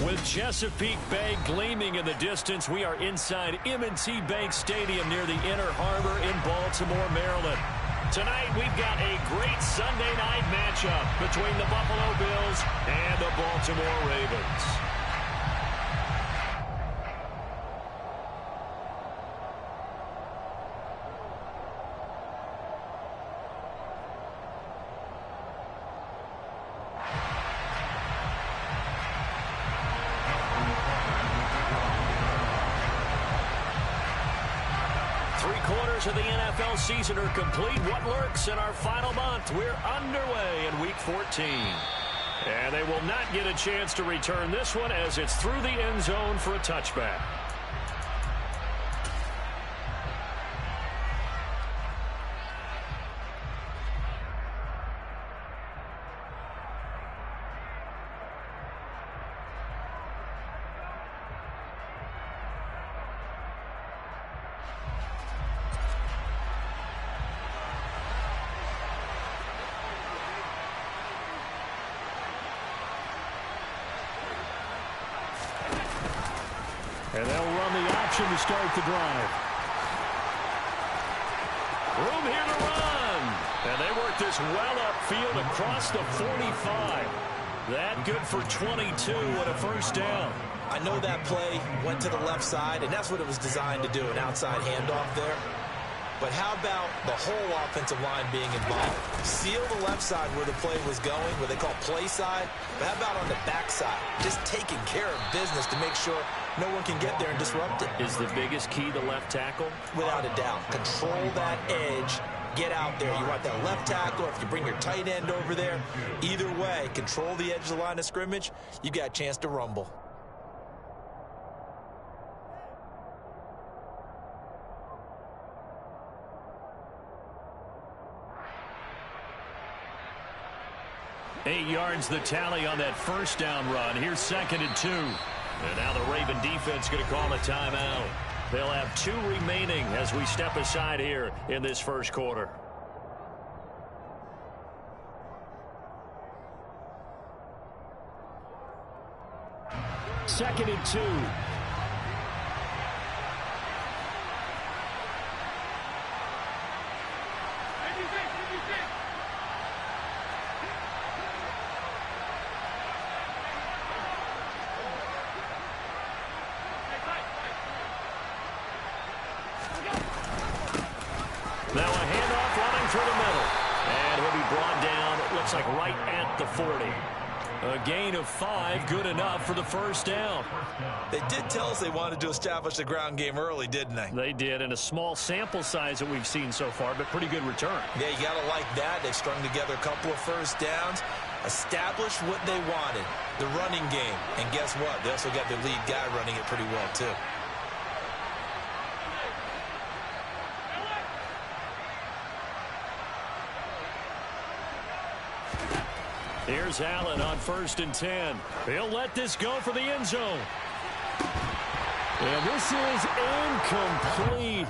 With Chesapeake Bay gleaming in the distance, we are inside M&T Bank Stadium near the Inner Harbor in Baltimore, Maryland. Tonight, we've got a great Sunday night matchup between the Buffalo Bills and the Baltimore Ravens. Of the NFL season are complete. What lurks in our final month? We're underway in Week 14. And they will not get a chance to return this one as it's through the end zone for a touchback. And they'll run the option to start the drive. Room here to run. And they work this well upfield across the 45. That good for 22 and a first down. I know that play went to the left side, and that's what it was designed to do, an outside handoff there. But how about the whole offensive line being involved? Seal the left side where the play was going, where they call play side. But how about on the back side? Just taking care of business to make sure no one can get there and disrupt it. Is the biggest key the left tackle? Without a doubt. Control that edge. Get out there. You want that left tackle, or if you bring your tight end over there. Either way, control the edge of the line of scrimmage. You got a chance to rumble. Eight yards the tally on that first down run. Here's 2nd and 2. And now the Raven defense going to call a timeout. They'll have 2 remaining as we step aside here in this first quarter. Second and 2. Now a handoff running through the middle. And he'll be brought down, it looks like right at the 40. A gain of 5, good enough for the first down. They did tell us they wanted to establish the ground game early, didn't they? They did, and a small sample size that we've seen so far, but pretty good return. Yeah, you got to like that. They've strung together a couple of first downs, established what they wanted, the running game. And guess what? They also got their lead guy running it pretty well, too. Here's Allen on 1st and 10. He'll let this go for the end zone. And this is incomplete.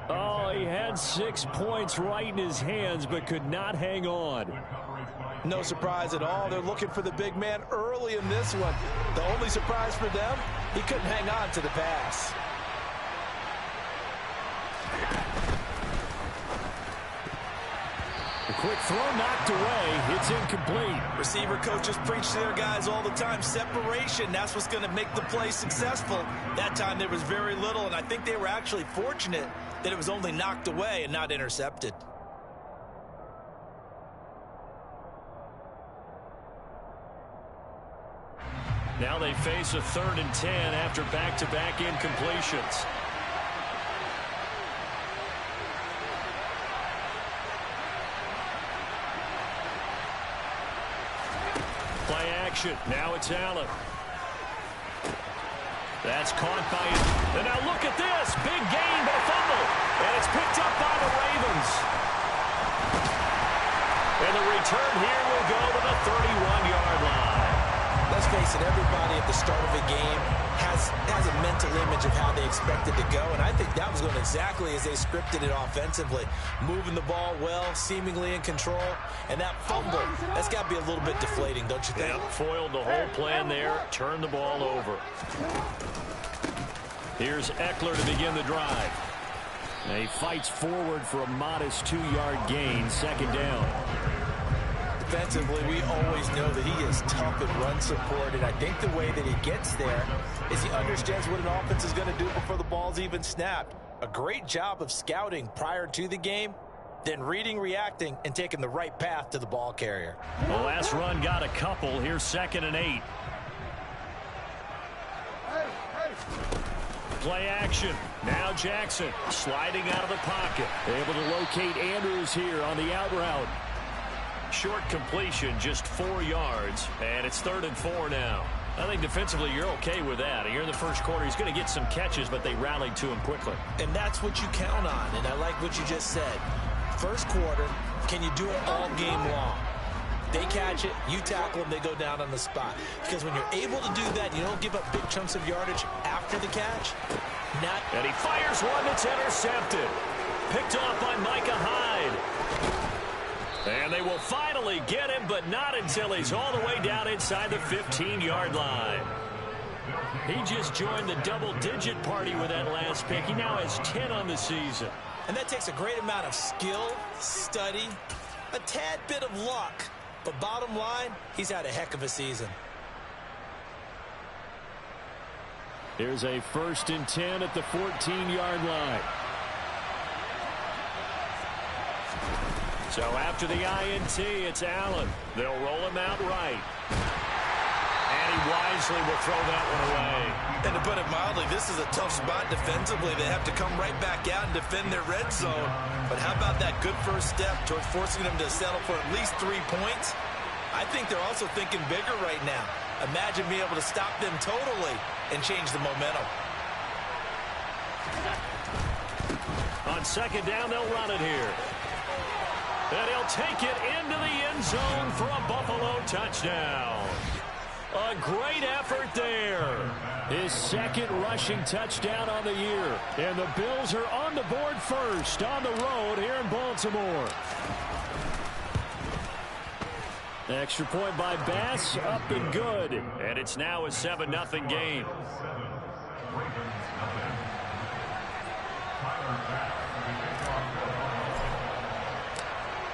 Oh, he had 6 points right in his hands, but could not hang on. No surprise at all. They're looking for the big man early in this one. The only surprise for them, he couldn't hang on to the pass. A quick throw knocked away. It's incomplete. Receiver coaches preach to their guys all the time. Separation, that's what's going to make the play successful. That time there was very little, and I think they were actually fortunate that it was only knocked away and not intercepted. Now they face a 3rd and 10 after back-to-back incompletions. Play action. Now it's Allen. That's caught by him. And now look at this. Big gain, but a fumble. And it's picked up by the Ravens. And the return here will go to the 31-yard line. Let's face it, everybody at the start of a game has a mental image of how they expect it to go, and I think that was going exactly as they scripted it offensively. Moving the ball well, seemingly in control, and that fumble, that's got to be a little bit deflating, don't you think? Yeah, foiled the whole plan there, turned the ball over. Here's Eckler to begin the drive. And he fights forward for a modest 2-yard gain, second down. Defensively, we always know that he is tough at run support, and I think the way that he gets there is he understands what an offense is going to do before the ball's even snapped. A great job of scouting prior to the game, then reading, reacting, and taking the right path to the ball carrier. The last run got a couple. Here's 2nd and 8. Play action. Now Jackson sliding out of the pocket. Able to locate Andrews here on the out route. Short completion, just 4 yards, and it's 3rd and 4 now. I think defensively you're okay with that. Here in the first quarter, he's going to get some catches, but they rallied to him quickly. And that's what you count on, and I like what you just said. First quarter, can you do it all game long? They catch it, you tackle them, they go down on the spot. Because when you're able to do that, you don't give up big chunks of yardage after the catch. And he fires one that's intercepted. Picked off by Micah Hyde. And they will finally get him, but not until he's all the way down inside the 15-yard line. He just joined the double-digit party with that last pick. He now has 10 on the season. And that takes a great amount of skill, study, a tad bit of luck. But bottom line, he's had a heck of a season. Here's a 1st and 10 at the 14-yard line. So after the INT, it's Allen. They'll roll him out right. And he wisely will throw that one away. And to put it mildly, this is a tough spot defensively. They have to come right back out and defend their red zone. But how about that good first step towards forcing them to settle for at least 3 points? I think they're also thinking bigger right now. Imagine being able to stop them totally and change the momentum. On 2nd down, they'll run it here. And he'll take it into the end zone for a Buffalo touchdown. A great effort there. His 2nd rushing touchdown on the year. And the Bills are on the board first on the road here in Baltimore. Extra point by Bass, up and good. And it's now a 7-0 game.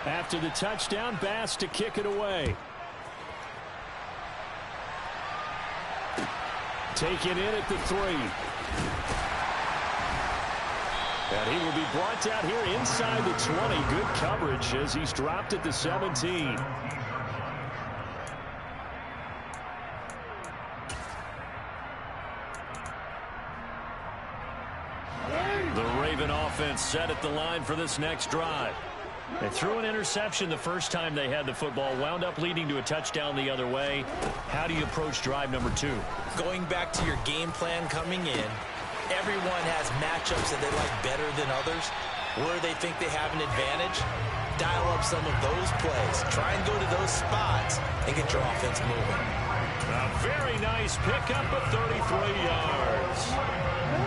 After the touchdown, Bass to kick it away. Taken in at the 3. And he will be brought down here inside the 20. Good coverage as he's dropped at the 17. The Raven offense set at the line for this next drive. They threw an interception the first time they had the football, wound up leading to a touchdown the other way. How do you approach drive number 2? Going back to your game plan coming in, everyone has matchups that they like better than others. Where they think they have an advantage, dial up some of those plays. Try and go to those spots and get your offense moving. A very nice pickup of 33 yards.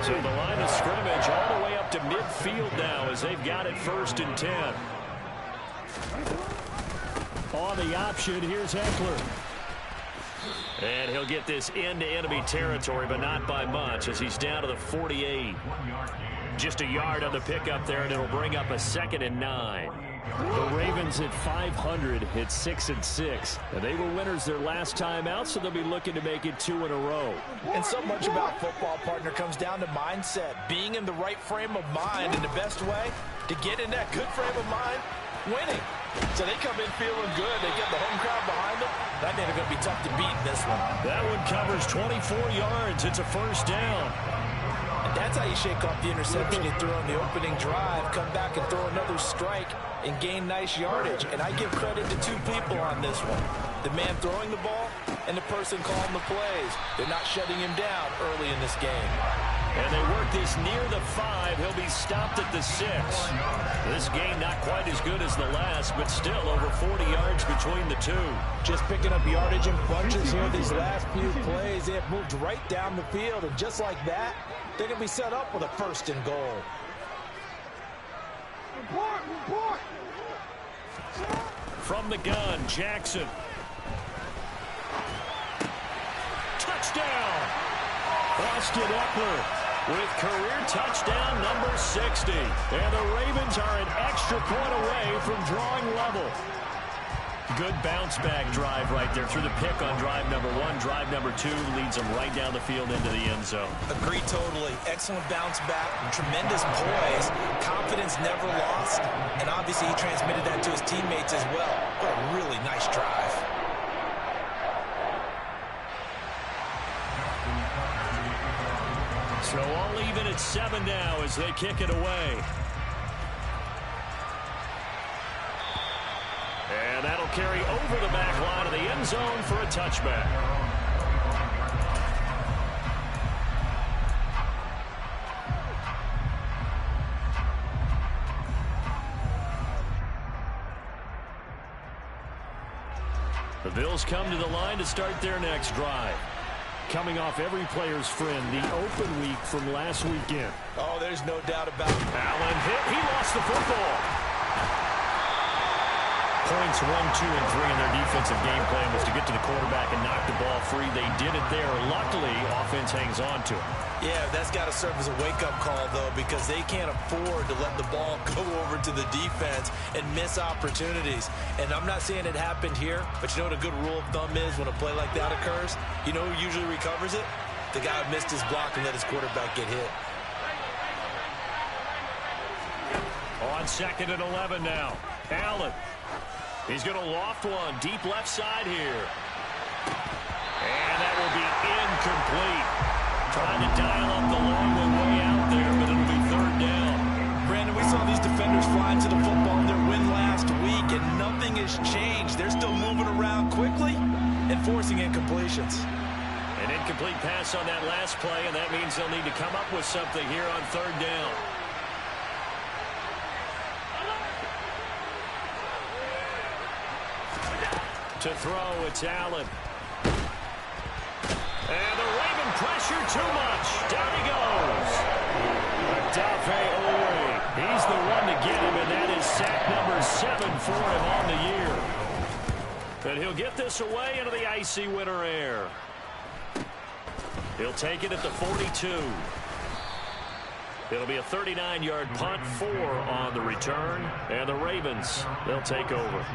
So the line of scrimmage all the way up to midfield now as they've got it 1st and 10. On the option, here's Eckler. And he'll get this into enemy territory, but not by much as he's down to the 48. Just a yard on the pickup there, and it'll bring up a 2nd and 9. The Ravens at 500 hit 6-6. And they were winners their last time out, so they'll be looking to make it 2 in a row. And so much about football, partner, comes down to mindset. Being in the right frame of mind, and the best way to get in that good frame of mind, winning. So they come in feeling good. They get the home crowd behind them. I think they're going to be tough to beat in this one. That one covers 24 yards. It's a 1st down. And that's how you shake off the interception you threw on the opening drive. Come back and throw another strike and gain nice yardage. And I give credit to 2 people on this one. The man throwing the ball and the person calling the plays. They're not shutting him down early in this game. And they work this near the 5. He'll be stopped at the 6. This game not quite as good as the last, but still over 40 yards between the two. Just picking up yardage in bunches here these last few plays. They have moved right down the field, and just like that, they're going to be set up with a 1st and goal. Report. From the gun, Jackson. Touchdown! Austin Eckler with career touchdown number 60. And the Ravens are an extra point away from drawing level. Good bounce-back drive right there through the pick on drive number 1. Drive number 2 leads them right down the field into the end zone. Agree totally. Excellent bounce back. Tremendous poise. Confidence never lost. And obviously he transmitted that to his teammates as well. What a really nice drive. So all even at 7 now as they kick it away. And that'll carry over the back line of the end zone for a touchback. The Bills come to the line to start their next drive. Coming off every player's friend, the open week from last weekend. Oh, there's no doubt about it. Allen hit. He lost the football. Points 1, 2, and 3 in their defensive game plan was to get to the quarterback and knock the ball free. They did it there. Luckily, offense hangs on to it. Yeah, that's got to serve as a wake-up call, though, because they can't afford to let the ball go over to the defense and miss opportunities. And I'm not saying it happened here, but you know what a good rule of thumb is when a play like that occurs? You know who usually recovers it? The guy who missed his block and let his quarterback get hit. On 2nd and 11 now. Allen. He's going to loft one. Deep left side here. And that will be incomplete. Trying to dial up the long one way out there, but it'll be 3rd down. Brandon, we saw these defenders flying to the football in their win last week, and nothing has changed. They're still moving around quickly and forcing incompletions. An incomplete pass on that last play, and that means they'll need to come up with something here on 3rd down. To throw, it's Allen. And the Raven pressure too much. Down he goes. Adafe Owe. He's the one to get him, and that is sack number 7 for him on the year. And he'll get this away into the icy winter air. He'll take it at the 42. It'll be a 39-yard punt, 4 on the return. And the Ravens, they'll take over.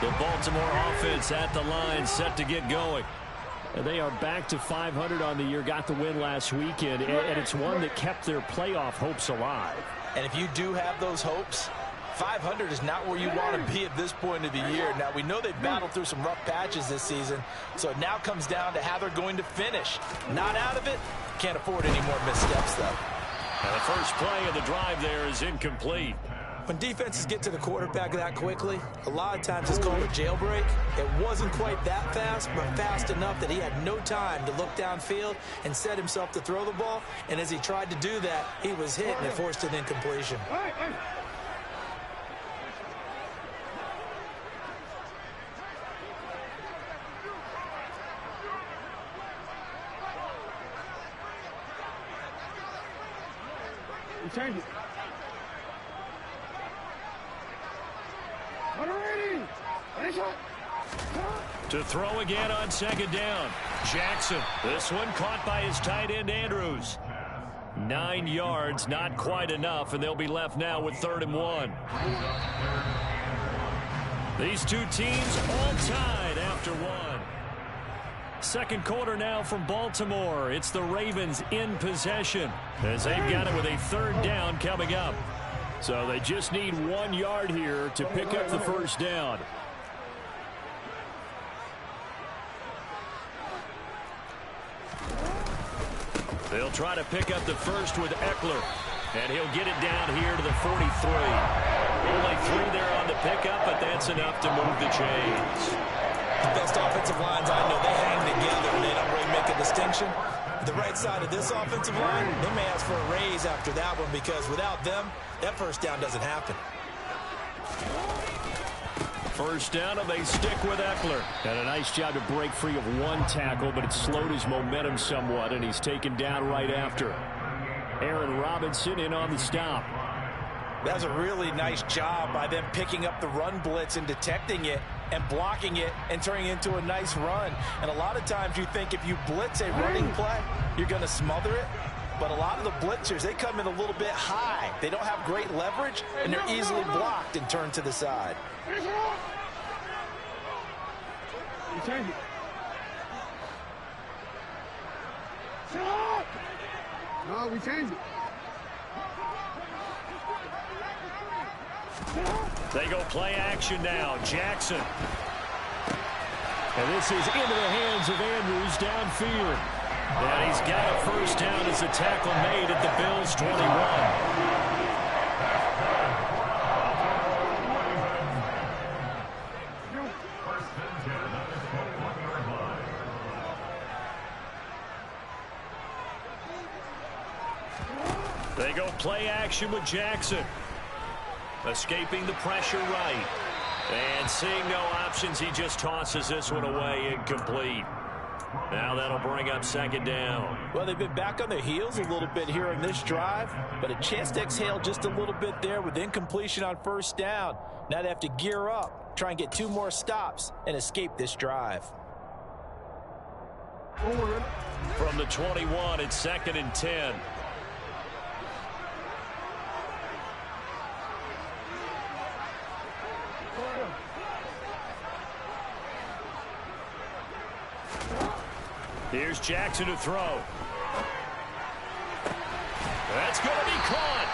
The Baltimore offense at the line, set to get going. And they are back to 500 on the year, got the win last weekend, and it's one that kept their playoff hopes alive. And if you do have those hopes, 500 is not where you want to be at this point of the year. Now, we know they've battled through some rough patches this season, so it now comes down to how they're going to finish. Not out of it, can't afford any more missteps, though. And the first play of the drive there is incomplete. When defenses get to the quarterback that quickly, a lot of times it's called a jailbreak. It wasn't quite that fast, but fast enough that he had no time to look downfield and set himself to throw the ball. And as he tried to do that, he was hit and it forced an incompletion. Change it. To throw again on 2nd down. Jackson. This one caught by his tight end, Andrews. 9 yards, not quite enough, and they'll be left now with 3rd and 1. These two teams all tied after 1. Second quarter now from Baltimore. It's the Ravens in possession as they've got it with a 3rd down coming up. So they just need 1 yard here to pick up the first down. They'll try to pick up the first with Eckler. And he'll get it down here to the 43. Only 3 there on the pickup, but that's enough to move the chains. The best offensive lines I know, they hang together and they don't really make a distinction. The right side of this offensive line, they may ask for a raise after that one because without them, that first down doesn't happen. First down, and they stick with Eckler. And a nice job to break free of one tackle, but it slowed his momentum somewhat, and he's taken down right after. Aaron Robinson in on the stop. That's a really nice job by them picking up the run blitz and detecting it and blocking it and turning it into a nice run. And a lot of times you think if you blitz a running play, you're going to smother it. But a lot of the blitzers, they come in a little bit high. They don't have great leverage, and they're easily blocked and turned to the side. No, we changed it. They go play action now. Jackson. And this is into the hands of Andrews downfield. And he's got a first down as a tackle made at the Bills' 21. They go play action with Jackson. Escaping the pressure right. And seeing no options, he just tosses this one away incomplete. Now that'll bring up second down. Well, they've been back on their heels a little bit here in this drive, but a chance to exhale just a little bit there with incompletion on first down. Now they have to gear up, try and get 2 more stops, and escape this drive. From the 21, it's 2nd and 10. Here's Jackson to throw. That's going to be caught.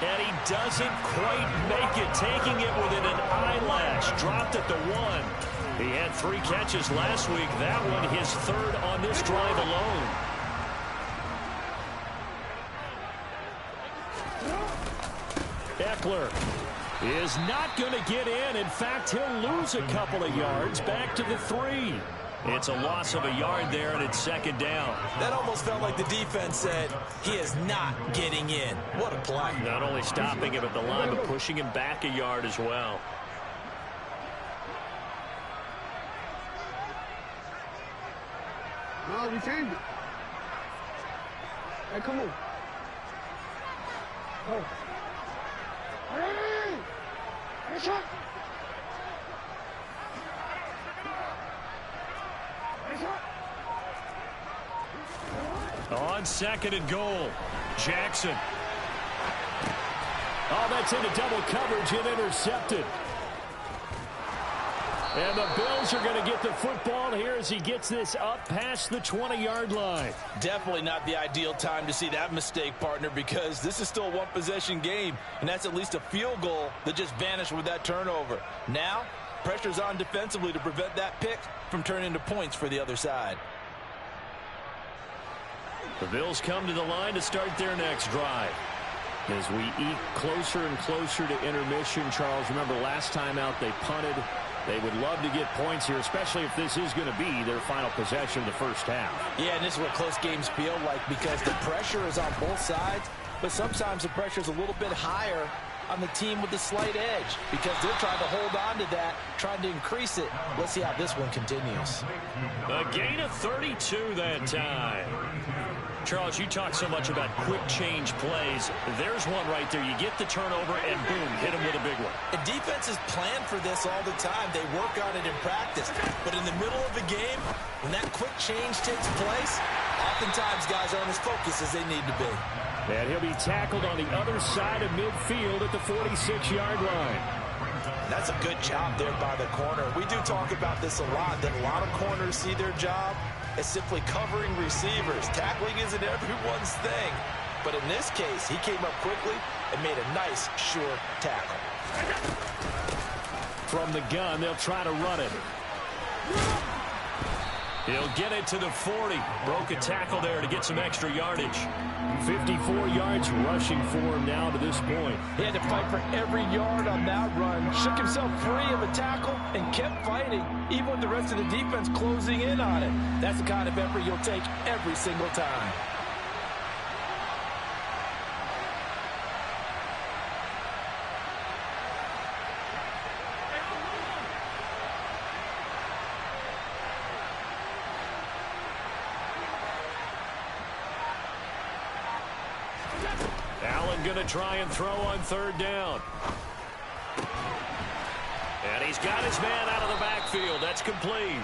And he doesn't quite make it, taking it within an eyelash. Dropped at the 1. He had 3 catches last week. That one his 3rd on this drive alone. Eckler is not going to get in. In fact, he'll lose a couple of yards back to the 3. It's a loss of a yard there, and it's second down. That almost felt like the defense said, he is not getting in. What a play. Not only stopping him at the line, but pushing him back a yard as well. No, we changed it. Hey, come on. Oh. Hey! Hey, shot! On 2nd and goal, Jackson. Oh, that's into double coverage and intercepted. And the Bills are going to get the football here as he gets this up past the 20-yard line. Definitely not the ideal time to see that mistake, partner, because this is still a one-possession game, and that's at least a field goal that just vanished with that turnover. Now, pressure's on defensively to prevent that pick from turning into points for the other side. The Bills come to the line to start their next drive. As we eke closer and closer to intermission, Charles, remember last time out they punted. They would love to get points here, especially if this is going to be their final possession of the first half. Yeah, and this is what close games feel like because the pressure is on both sides, but sometimes the pressure is a little bit higher on the team with the slight edge because they're trying to hold on to that, trying to increase it. Let's see how this one continues. A gain of 32 that time. Charles, you talk so much about quick change plays. There's one right there. You get the turnover, and boom, hit him with a big one. And defenses plan for this all the time. They work on it in practice. But in the middle of the game, when that quick change takes place, oftentimes guys aren't as focused as they need to be. And he'll be tackled on the other side of midfield at the 46-yard line. That's a good job there by the corner. We do talk about this a lot, that a lot of corners see their job as simply covering receivers. Tackling isn't everyone's thing. But in this case, he came up quickly and made a nice, sure tackle. From the gun, they'll try to run it. He'll get it to the 40. Broke a tackle there to get some extra yardage. 54 yards rushing for him now to this point. He had to fight for every yard on that run. Shook himself free of a tackle and kept fighting, even with the rest of the defense closing in on it. That's the kind of effort you'll take every single time. Allen going to try and throw on third down. And he's got his man out of the backfield. That's complete.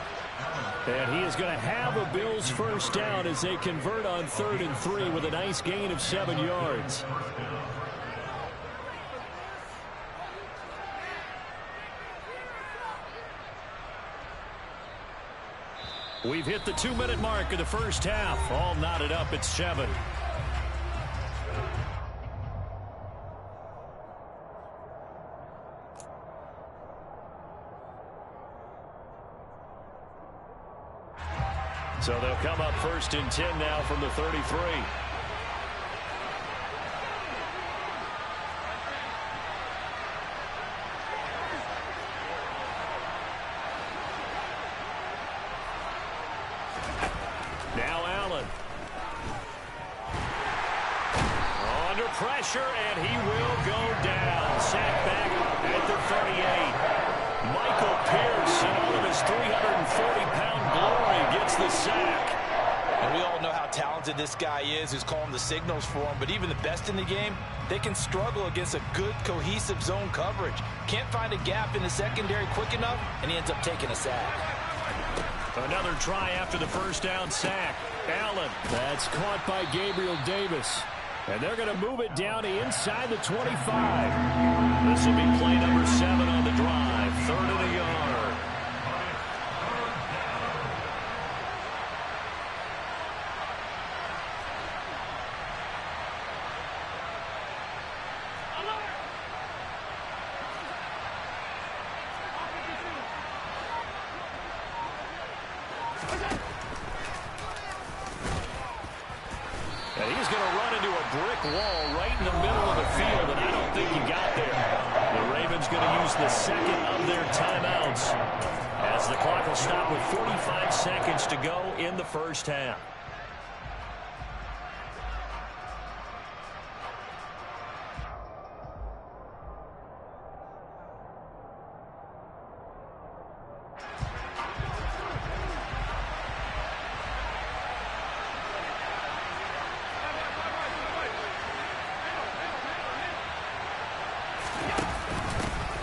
And he is going to have a Bills first down as they convert on 3rd and 3 with a nice gain of 7 yards. We've hit the 2-minute mark of the first half. All knotted up at 7. So they'll come up 1st and 10 now from the 33. Now Allen. Under pressure, and he will go down. Sacked back at the 38. Michael Pierce, in all of his 340-pound glory, gets the sack. And we all know how talented this guy is who's calling the signals for him, but even the best in the game, they can struggle against a good, cohesive zone coverage. Can't find a gap in the secondary quick enough, and he ends up taking a sack. Another try after the first down sack. Allen. That's caught by Gabriel Davis. And they're going to move it down to inside the 25. This will be play number 7 on the drive. 3rd and a yard. And he's going to run into a brick wall right in the middle of the field, and I don't think he got there. The Ravens going to use the second of their timeouts as the clock will stop with 45 seconds to go in the first half.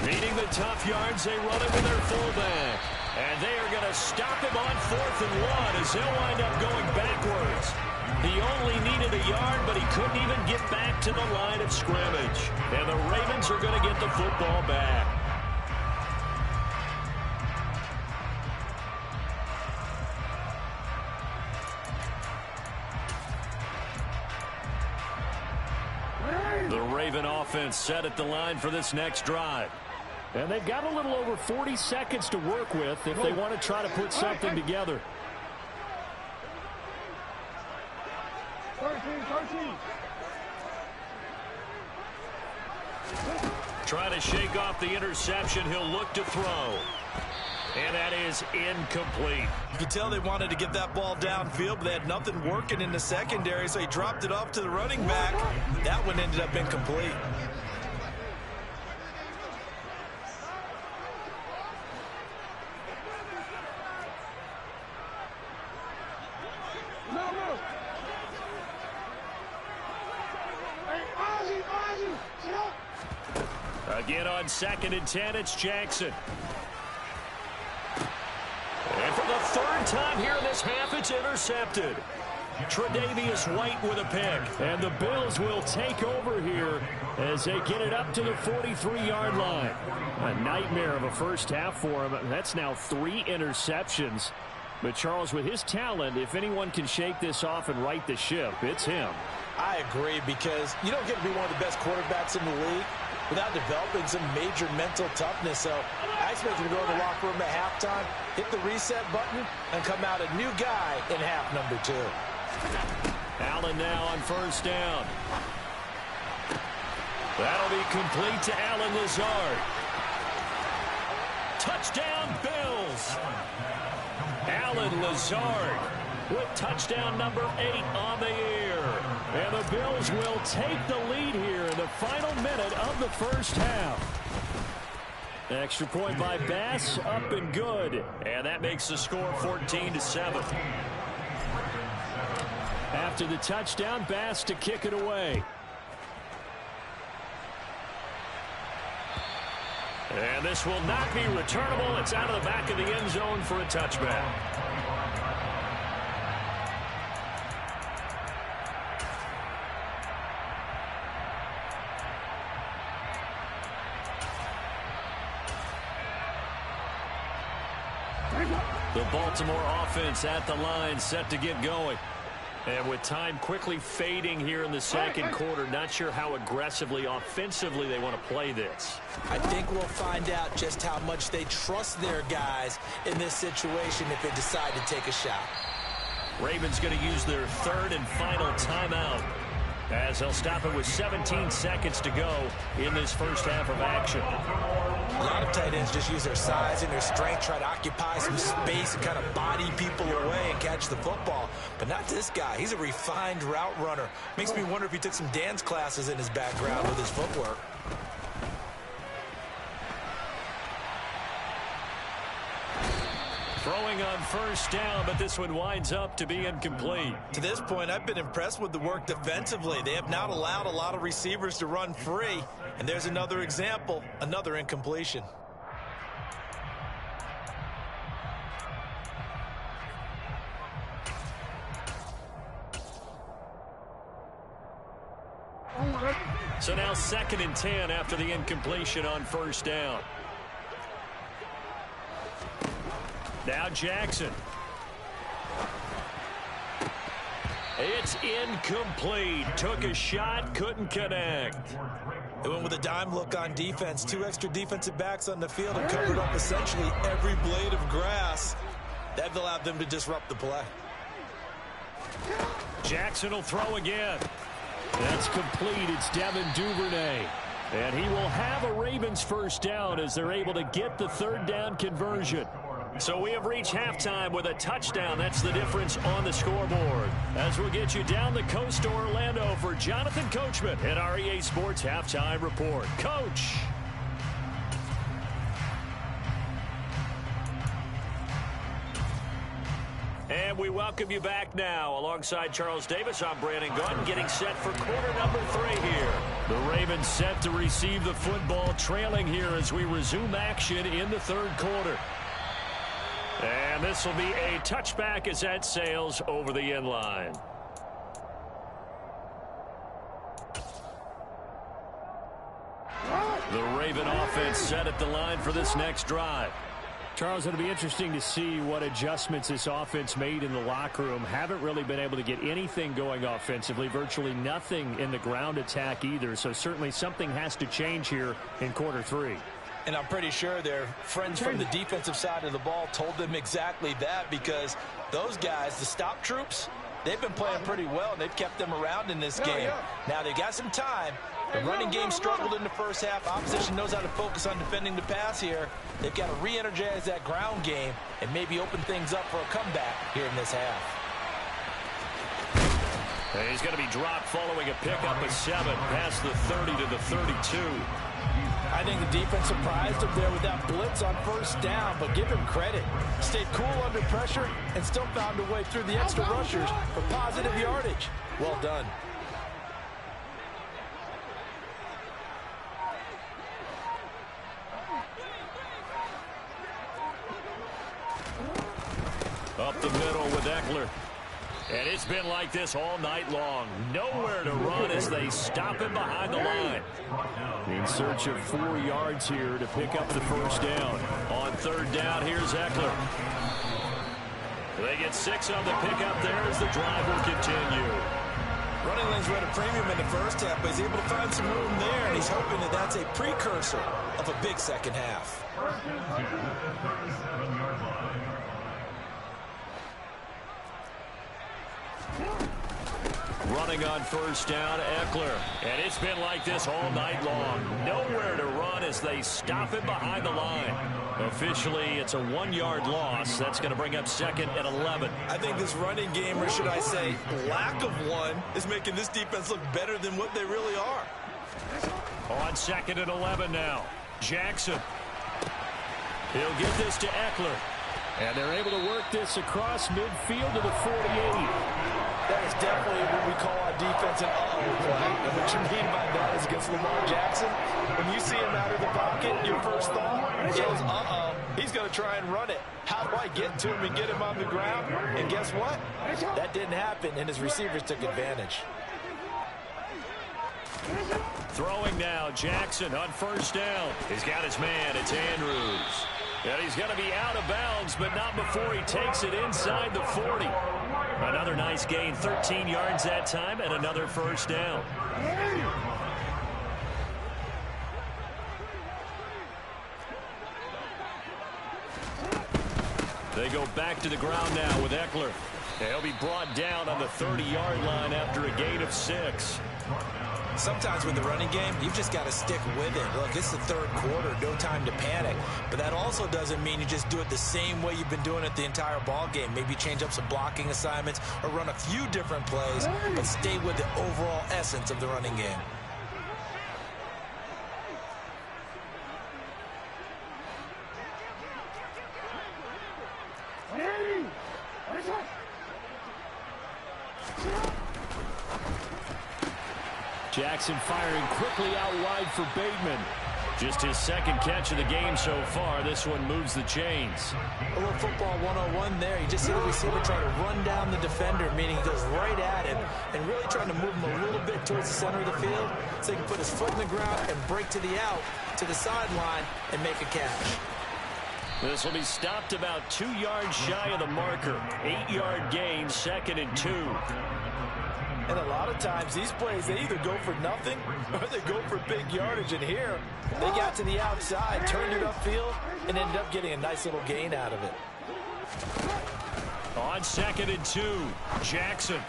Needing the tough yards, they run it with their fullback. And they are going to stop him on 4th and 1 as he'll wind up going backwards. He only needed a yard, but he couldn't even get back to the line of scrimmage. And the Ravens are going to get the football back. The Raven offense set at the line for this next drive. And they've got a little over 40 seconds to work with if they want to try to put something together. 13. Trying to shake off the interception. He'll look to throw. And that is incomplete. You could tell they wanted to get that ball downfield, but they had nothing working in the secondary, so he dropped it off to the running back. That one ended up incomplete. Again on 2nd and 10, it's Jackson. And for the 3rd time here in this half, it's intercepted. Tre'Davious White with a pick. And the Bills will take over here as they get it up to the 43-yard line. A nightmare of a first half for him. That's now 3 interceptions. But, Charles, with his talent, if anyone can shake this off and right the ship, it's him. I agree, because you don't get to be one of the best quarterbacks in the league without developing some major mental toughness. So I expect him to go to the locker room at halftime, hit the reset button, and come out a new guy in half number 2. Allen now on first down. That'll be complete to Allen Lazard. Touchdown, Bills. Allen Lazard with touchdown number 8 on the year. And the Bills will take the lead here in the final minute of the first half. Extra point by Bass, up and good. And that makes the score 14-7. After the touchdown, Bass to kick it away. And this will not be returnable. It's out of the back of the end zone for a touchback. The Baltimore offense at the line, set to get going. And with time quickly fading here in the second quarter, not sure how aggressively, offensively they want to play this. I think we'll find out just how much they trust their guys in this situation if they decide to take a shot. Ravens going to use their third and final timeout, as they'll stop it with 17 seconds to go in this first half of action. A lot of tight ends just use their size and their strength, try to occupy some space and kind of body people away and catch the football. But not this guy. He's a refined route runner. Makes me wonder if he took some dance classes in his background with his footwork. Throwing on first down, but this one winds up to be incomplete. To this point, I've been impressed with the work defensively. They have not allowed a lot of receivers to run free. And there's another example, another incompletion. So now 2nd and 10 after the incompletion on first down. Now Jackson. It's incomplete. Took a shot, couldn't connect. They went with a dime look on defense. 2 extra defensive backs on the field and covered up essentially every blade of grass. That allowed them to disrupt the play. Jackson will throw again. That's complete. It's Devin Duvernay. And he will have a Ravens first down as they're able to get the third down conversion. So we have reached halftime with a touchdown. That's the difference on the scoreboard. As we'll get you down the coast to Orlando for Jonathan Coachman at our EA Sports Halftime Report. Coach. And we welcome you back now. Alongside Charles Davis, I'm Brandon Gunn, getting set for quarter number 3 here. The Ravens set to receive the football, trailing here as we resume action in the third quarter. And this will be a touchback as that sails over the end line. The Raven offense set at the line for this next drive. Charles, it'll be interesting to see what adjustments this offense made in the locker room. Haven't really been able to get anything going offensively, virtually nothing in the ground attack either. So certainly something has to change here in quarter 3. And I'm pretty sure their friends from the defensive side of the ball told them exactly that, because those guys, the stop troops, they've been playing pretty well, and they've kept them around in this game. Now, they've got some time. The running game struggled in the first half. Opposition knows how to focus on defending the pass here. They've got to re-energize that ground game and maybe open things up for a comeback here in this half. And he's going to be dropped following a pickup of 7 past the 30 to the 32. I think the defense surprised him there with that blitz on first down, but give him credit. Stayed cool under pressure and still found a way through the extra rushers for positive yardage. Well done. Up the middle with Eckler. And it's been like this all night long. Nowhere to run as they stop him behind the line. In search of 4 yards here to pick up the first down. On third down, here's Eckler. They get 6 on the pickup there as the drive will continue. Running lanes were at a premium in the first half, but he's able to find some room there, and he's hoping that that's a precursor of a big second half. Running on first down, Eckler. And it's been like this all night long. Nowhere to run as they stop him behind the line. Officially, it's a 1-yard loss. That's going to bring up 2nd and 11. I think this running game, or should I say lack of one, is making this defense look better than what they really are. On 2nd and 11 now. Jackson. He'll get this to Eckler. And they're able to work this across midfield to the 48. That is definitely what we call our defense an uh-oh play. And what you mean by that is against Lamar Jackson, when you see him out of the pocket, your first thought is, uh-oh, he's going to try and run it. How do I get to him and get him on the ground? And guess what? That didn't happen, and his receivers took advantage. Throwing now, Jackson on first down. He's got his man, it's Andrews. And he's going to be out of bounds, but not before he takes it inside the 40. Another nice gain, 13 yards that time, and another first down. They go back to the ground now with Eckler. He'll be brought down on the 30-yard line after a gain of 6. Sometimes with the running game, you've just got to stick with it. Look, it's the third quarter, no time to panic. But that also doesn't mean you just do it the same way you've been doing it the entire ball game. Maybe change up some blocking assignments or run a few different plays, but stay with the overall essence of the running game. Jackson firing quickly out wide for Bateman. Just his 2nd catch of the game so far. This one moves the chains. A little football 101 there. You just see the receiver try to run down the defender, meaning he goes right at him and really trying to move him a little bit towards the center of the field so he can put his foot in the ground and break to the out, to the sideline, and make a catch. This will be stopped about 2 yards shy of the marker. 8-yard gain, 2nd and 2. And a lot of times these plays, they either go for nothing or they go for big yardage. And here, they got to the outside, turned it upfield, and ended up getting a nice little gain out of it. On 2nd and 2, Jackson.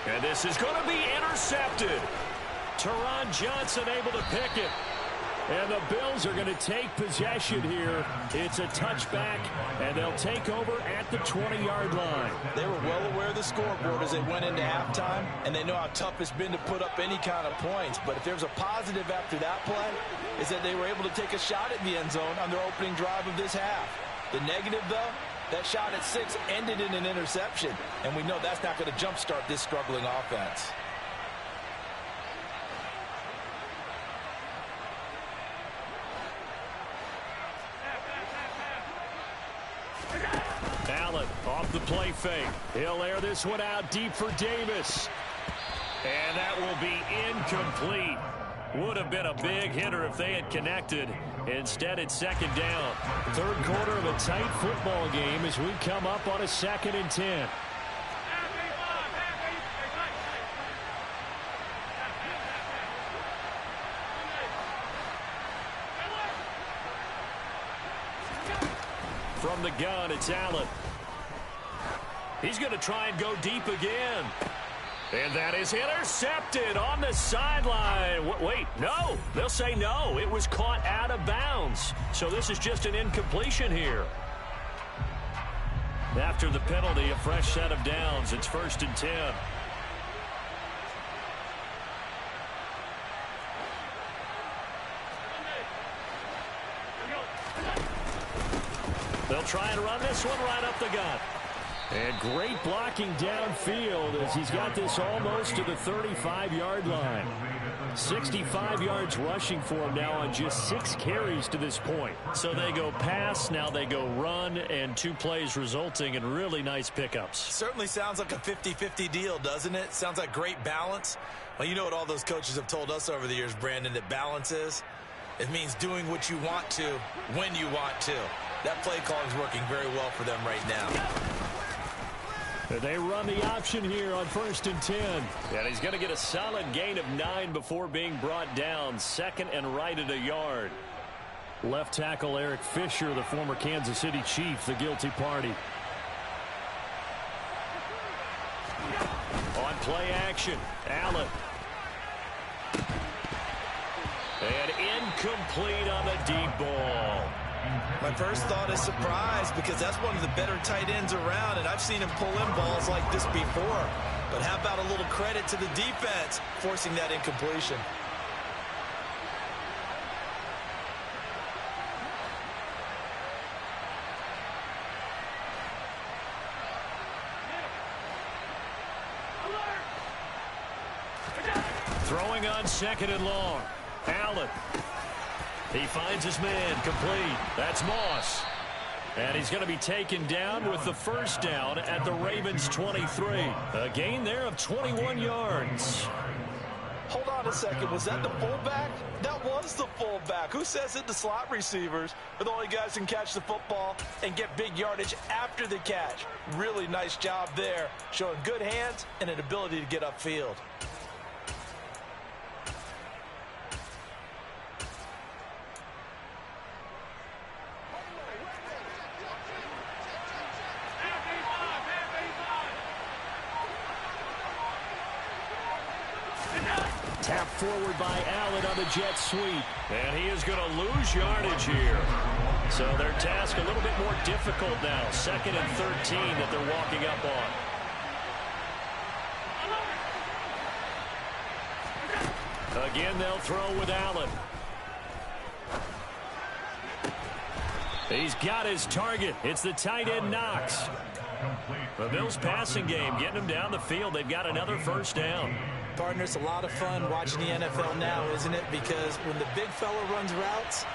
And this is going to be intercepted. Teron Johnson able to pick it. And the Bills are going to take possession here. It's a touchback, and they'll take over at the 20-yard line. They were well aware of the scoreboard as they went into halftime, and they know how tough it's been to put up any kind of points. But if there's a positive after that play, is that they were able to take a shot at the end zone on their opening drive of this half. The negative, though, that shot at 6 ended in an interception, and we know that's not going to jumpstart this struggling offense. Allen off the play fake. He'll air this one out deep for Davis. And that will be incomplete. Would have been a big hitter if they had connected. Instead, it's 2nd down. 3rd quarter of a tight football game as we come up on a 2nd and 10. From the gun, it's Allen. He's going to try and go deep again. And that is intercepted on the sideline. Wait, no. They'll say no. It was caught out of bounds. So this is just an incompletion here. After the penalty, a fresh set of downs. It's 1st and 10. They'll try and run this one right up the gut. And great blocking downfield as he's got this almost to the 35-yard line. 65 yards rushing for him now on just 6 carries to this point. So they go pass, now they go run, and 2 plays resulting in really nice pickups. Certainly sounds like a 50-50 deal, doesn't it? Sounds like great balance. Well, you know what all those coaches have told us over the years, Brandon, that balance is? It means doing what you want to when you want to. That play calling is working very well for them right now. They run the option here on 1st and 10. And he's going to get a solid gain of 9 before being brought down. 2nd and right at a yard. Left tackle Eric Fisher, the former Kansas City Chief, the guilty party. On play action, Allen. And incomplete on the deep ball. My first thought is surprise because that's one of the better tight ends around, and I've seen him pull in balls like this before. But how about a little credit to the defense forcing that incompletion? Throwing on 2nd and long. Allen. He finds his man, complete. That's Moss. And he's going to be taken down with the first down at the Ravens' 23. A gain there of 21 yards. Hold on a second. Was that the fullback? That was the fullback. Who says it? The slot receivers are the only guys who can catch the football and get big yardage after the catch. Really nice job there, showing good hands and an ability to get upfield. Tapped forward by Allen on the jet sweep. And he is going to lose yardage here. So their task a little bit more difficult now. 2nd and 13 that they're walking up on. Again, they'll throw with Allen. He's got his target. It's the tight end Knox. The Bills passing game getting them down the field. They've got another first down. Partner, it's a lot of fun watching the NFL now, isn't it? Because when the big fella runs routes,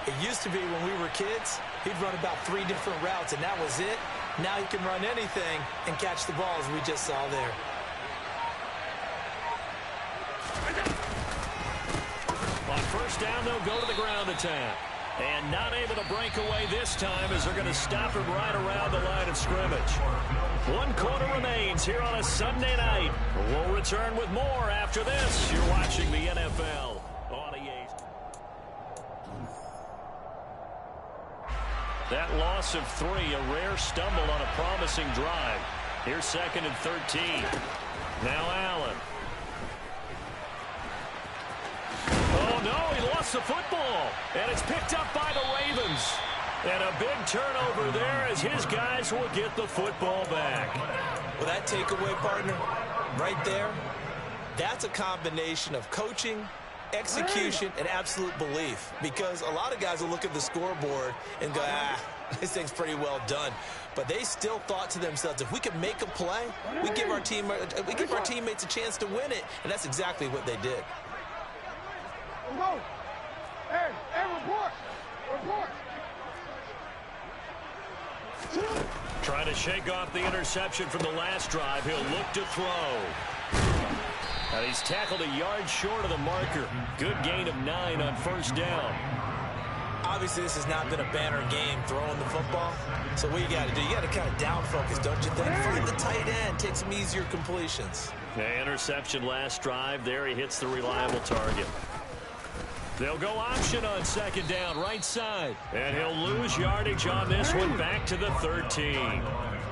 it used to be when we were kids, he'd run about 3 different routes, and that was it. Now he can run anything and catch the ball, as we just saw there. On first down, they'll go to the ground attack. And not able to break away this time as they're going to stop him right around the line of scrimmage. 1 quarter remains here on a Sunday night. We'll return with more after this. You're watching the NFL on EA. That loss of 3, a rare stumble on a promising drive. Here's 2nd and 13. Now Allen. Oh, no, he lost the football. And it's picked up by the Ravens. And a big turnover there as his guys will get the football back. Well, that takeaway, partner, right there, that's a combination of coaching, execution, and absolute belief. Because a lot of guys will look at the scoreboard and go, this thing's pretty well done. But they still thought to themselves, if we can make a play, we give our teammates a chance to win it. And that's exactly what they did. Hey, report! Report! Trying to shake off the interception from the last drive. He'll look to throw. And he's tackled a yard short of the marker. Good gain of 9 on first down. Obviously, this has not been a banner game throwing the football. So what you got to do, you got to kind of down focus, don't you think? Find the tight end, take some easier completions. The interception last drive. There he hits the reliable target. They'll go option on 2nd down, right side. And he'll lose yardage on this one, back to the 13.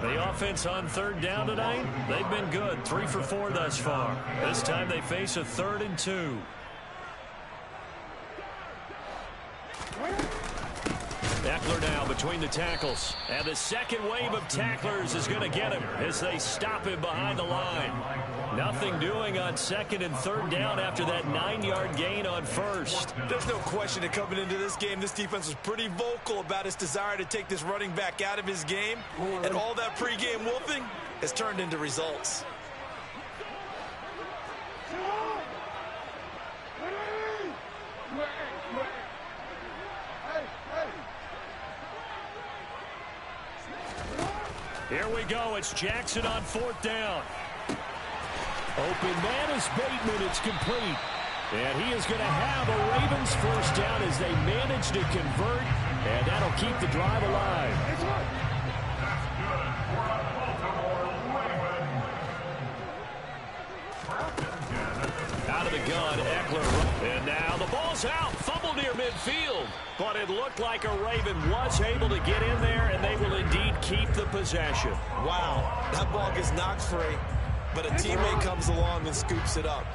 The offense on 3rd down tonight, they've been good. 3 for 4 thus far. This time they face a 3rd and 2. Eckler now between the tackles. And the second wave of tacklers is going to get him as they stop him behind the line. Nothing doing on 2nd and 3rd down after that 9-yard gain on first. There's no question that coming into this game, this defense was pretty vocal about its desire to take this running back out of his game. And all that pregame wolfing has turned into results. Here we go. It's Jackson on 4th down. Open man is Bateman. It's complete. And he is going to have a Ravens first down as they manage to convert. And that'll keep the drive alive. on Eckler. And now the ball's out. Fumble near midfield. But it looked like a Raven was able to get in there, and they will indeed keep the possession. Wow, that ball gets knocked free, but a teammate comes along and scoops it up.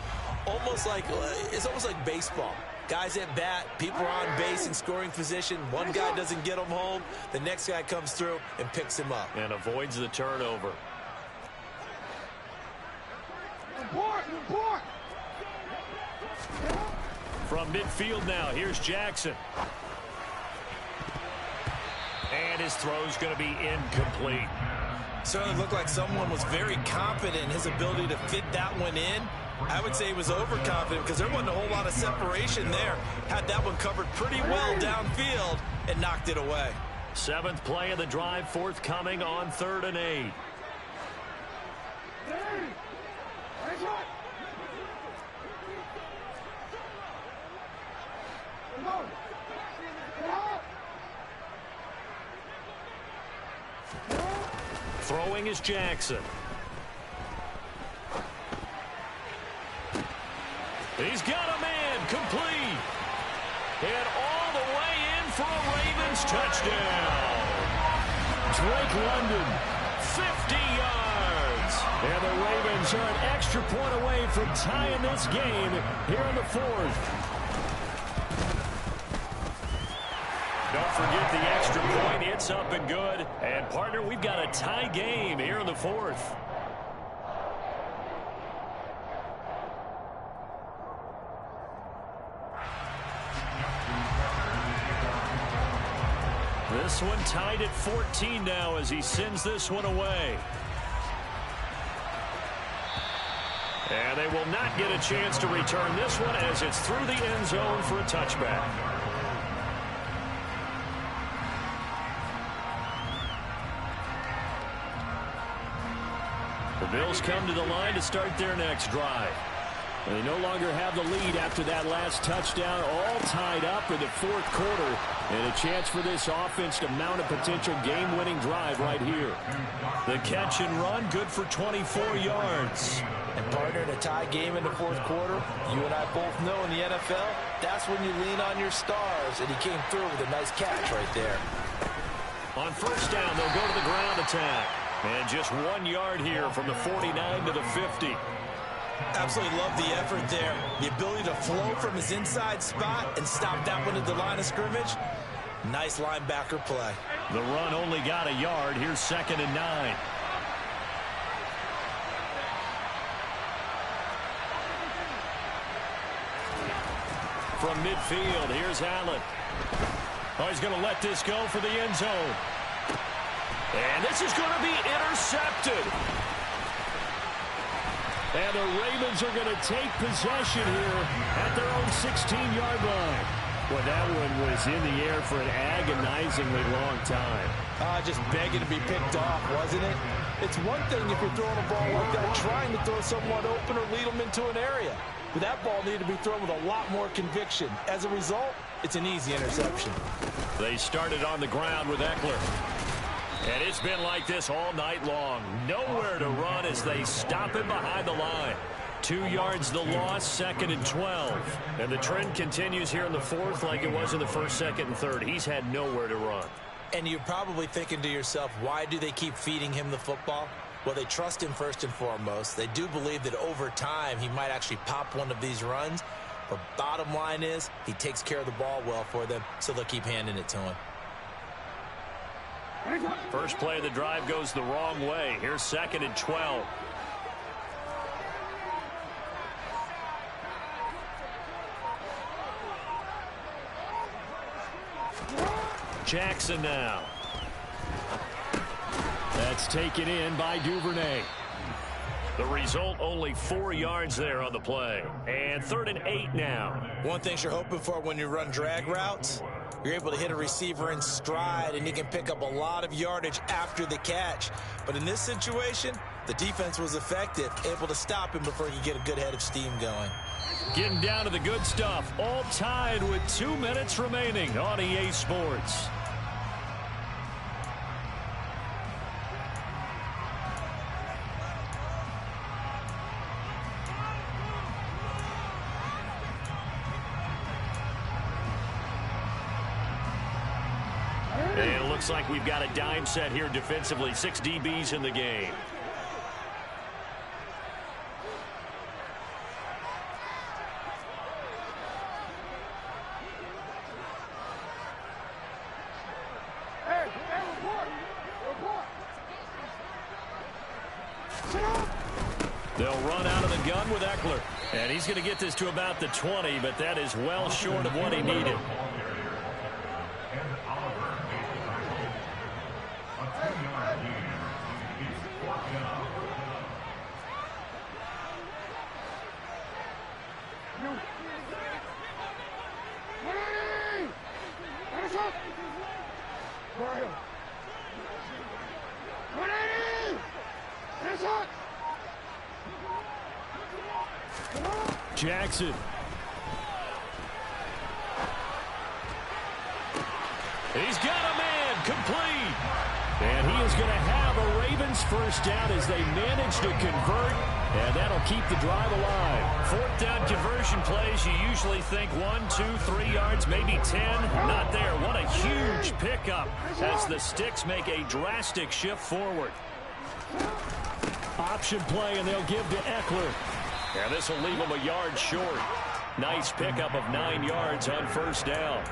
It's almost like baseball. Guys at bat, people are on base in scoring position. One guy doesn't get him home. The next guy comes through and picks him up. And avoids the turnover. Report! From midfield now, here's Jackson. And his throw's going to be incomplete. Certainly looked like someone was very confident in his ability to fit that one in. I would say he was overconfident because there wasn't a whole lot of separation there. Had that one covered pretty well downfield and knocked it away. 7th play of the drive, forthcoming on 3rd and 8. Throwing is Jackson. He's got a man, complete. And all the way in for a Ravens touchdown. Drake London, 50 yards. And the Ravens are an extra point away from tying this game here in the 4th. Don't forget the extra point. It's up and good. And, partner, we've got a tie game here in the 4th. This one tied at 14 now as he sends this one away. And they will not get a chance to return this one as it's through the end zone for a touchback. The Bills come to the line to start their next drive. And they no longer have the lead after that last touchdown, all tied up in the 4th quarter. And a chance for this offense to mount a potential game-winning drive right here. The catch and run, good for 24 yards. And, partner, in a tie game in the 4th quarter, you and I both know in the NFL, that's when you lean on your stars. And he came through with a nice catch right there. On 1st down, they'll go to the ground attack. And just 1 yard here from the 49 to the 50. Absolutely love the effort there. The ability to flow from his inside spot and stop that one at the line of scrimmage. Nice linebacker play. The run only got a yard. Here's 2nd and 9. From midfield, here's Allen. Oh, he's going to let this go for the end zone. And this is going to be intercepted. And the Ravens are going to take possession here at their own 16-yard line. Well, that one was in the air for an agonizingly long time. Just begging to be picked off, wasn't it? It's one thing if you're throwing a ball like that, trying to throw someone open or lead them into an area. But that ball needed to be thrown with a lot more conviction. As a result, it's an easy interception. They started on the ground with Eckler. And it's been like this all night long. Nowhere to run as they stop him behind the line. 2 yards the loss, 2nd and 12. And the trend continues here in the 4th like it was in the 1st, 2nd, and 3rd. He's had nowhere to run. And you're probably thinking to yourself, why do they keep feeding him the football? Well, they trust him first and foremost. They do believe that over time he might actually pop one of these runs. But bottom line is he takes care of the ball well for them, so they'll keep handing it to him. First play of the drive goes the wrong way. Here's 2nd and 12. Jackson now. That's taken in by Duvernay. The result, only 4 yards there on the play. And 3rd and 8 now. One thing you're hoping for when you run drag routes, you're able to hit a receiver in stride, and he can pick up a lot of yardage after the catch. But in this situation, the defense was effective, able to stop him before he could get a good head of steam going. Getting down to the good stuff, all tied with 2 minutes remaining on EA Sports. looks like we've got a dime set here defensively. 6 DBs in the game. They'll run out of the gun with Eckler. And he's going to get this to about the 20, but that is well short of what he needed. Jackson. He's got a man complete. And he is going to have a Ravens first down as they manage to convert. And that'll keep the drive alive. 4th down conversion plays, you usually think 1, 2, 3 yards, maybe 10. Not there. What a huge pickup as the Sticks make a drastic shift forward. Option play, and they'll give to Eckler. And this will leave him a yard short. Nice pickup of 9 yards on first down.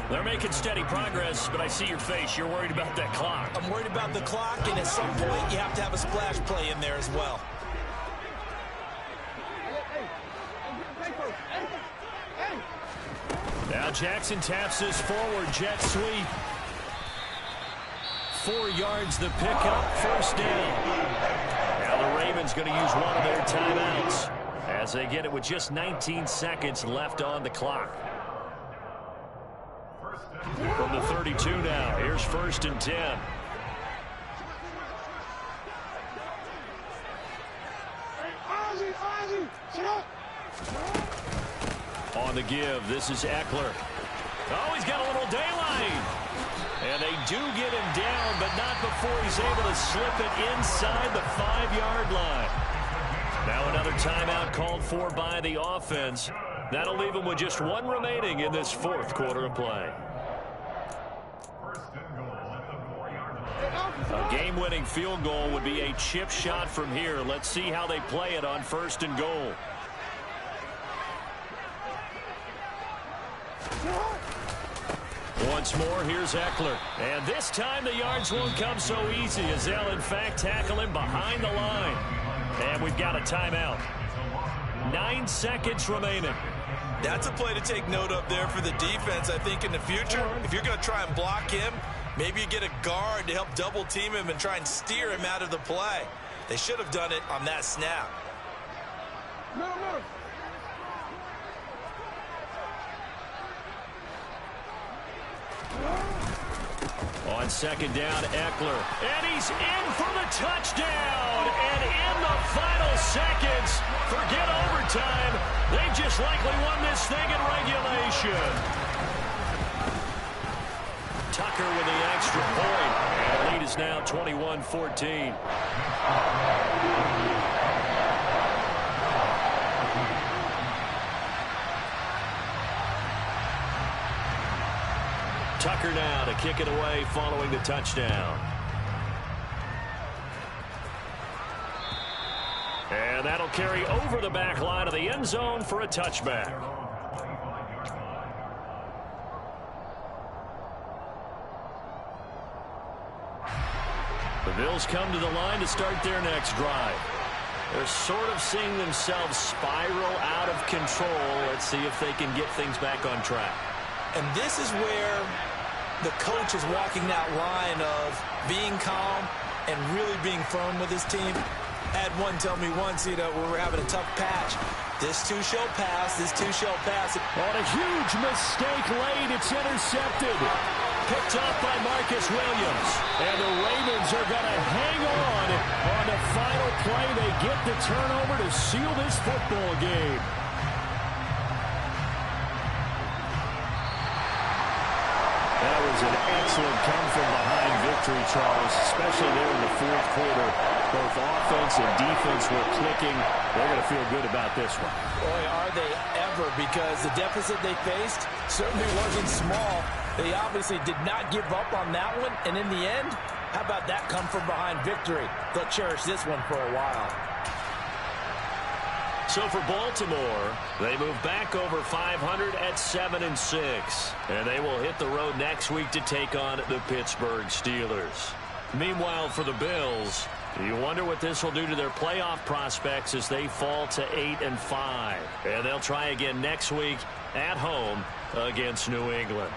They're making steady progress, but I see your face. You're worried about that clock. I'm worried about the clock, and at some point you have to have a splash play in there as well. Now Jackson taps this forward, jet sweep. 4 yards the pickup, first down. Now the Ravens going to use one of their timeouts as they get it with just 19 seconds left on the clock. From the 32 now, here's 1st and 10. On the give, this is Eckler. Oh, he's got a little daylight. And they do get him down, but not before he's able to slip it inside the 5-yard line. Now another timeout called for by the offense. That'll leave him with just 1 remaining in this 4th quarter of play. A game-winning field goal would be a chip shot from here. Let's see how they play it on 1st and goal. Once more, here's Eckler. And this time the yards won't come so easy as they'll, in fact, tackle him behind the line. And we've got a timeout. 9 seconds remaining. That's a play to take note of there for the defense, I think, in the future. If you're going to try and block him, maybe you get a guard to help double-team him and try and steer him out of the play. They should have done it on that snap. On 2nd down, Eckler. And he's in for the touchdown. And in the final seconds, forget overtime. They just likely won this thing in regulation. Tucker with the extra point. And the lead is now 21-14. Tucker now to kick it away following the touchdown. And that'll carry over the back line of the end zone for a touchback. The Bills come to the line to start their next drive. They're sort of seeing themselves spiral out of control. Let's see if they can get things back on track. And this is where the coach is walking that line of being calm and really being firm with his team. I had one tell me once, when we're having a tough patch, this too shall pass, this too shall pass. On a huge mistake late, it's intercepted. Picked up by Marcus Williams. And the Ravens are going to hang on the final play. They get the turnover to seal this football game. That was an excellent come-from-behind victory, Charles, especially there in the 4th quarter. Both offense and defense were clicking. They're going to feel good about this one. Boy, are they ever, because the deficit they faced certainly wasn't small. They obviously did not give up on that one, and in the end, how about that come from behind victory? They'll cherish this one for a while. So for Baltimore, they move back over 500 at 7-6. And they will hit the road next week to take on the Pittsburgh Steelers. Meanwhile, for the Bills, you wonder what this will do to their playoff prospects as they fall to 8-5. And they'll try again next week at home against New England.